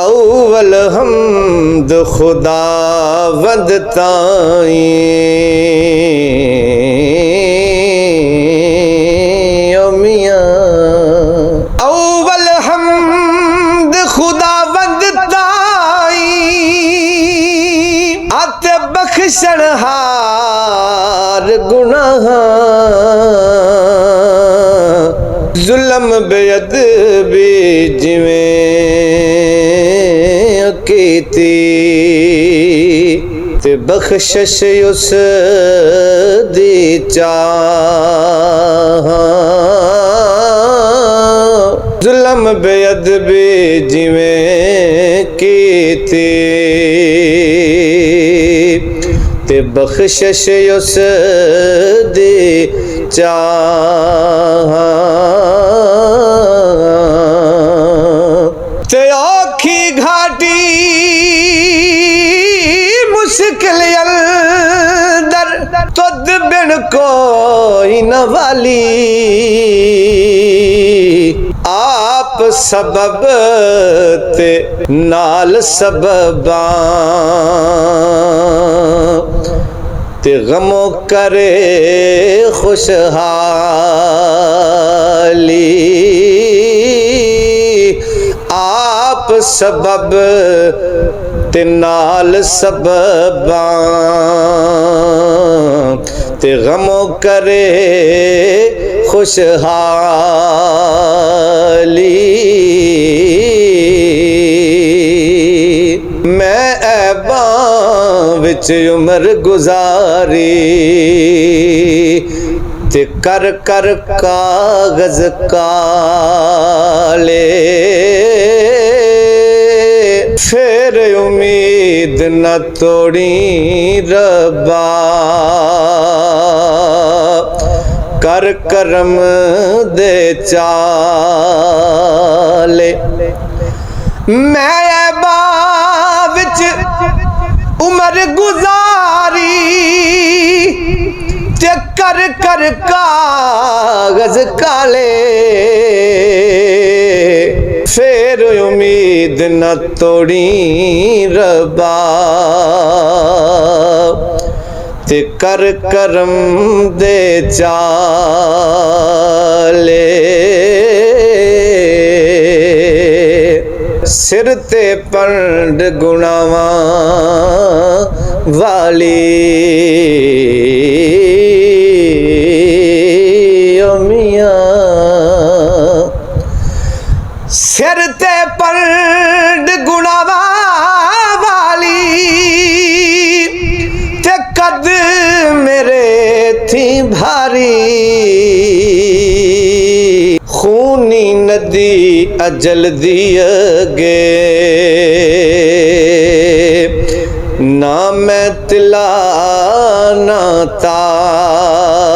अव्वल हमद खुदावंद ताईं ओ मियां। अव्वल हमद खुदावंद ताईं आते बख्शण हार गुनाह जुल्म बेअदबी जिवें कीती ते बख्शिश उस दी चाह। जुल्म बेअदबी जिवें कीती ते बख्शिश उस दी चाह। ते औखी घाटी मुश्किल अंदर तुद बिन कोई न वाली आप सबब ते नाल सबबां ते गमो करे खुशहाली आप सबब ते नाल सबबां ते गमो करे खुशहाली। मैं ऐबां विच उम्र गुजारी ते कर कर कागज काले फिर उम्मीद न तोड़ी रब्बा कर करम दे चाले। मैं ऐबां विच उम्र गुजारी ते कर कर कागज काले फिर उम्मीद न तोड़ी रब्बा ते कर करम दे चाले। सिर ते पंड गुनावां वाली ओ मियां। सिर ते पंड गुनावां वाली ते कद मेरे थी भारी खूनी नदी अजल दी अगे ना मैं तिला ना तारी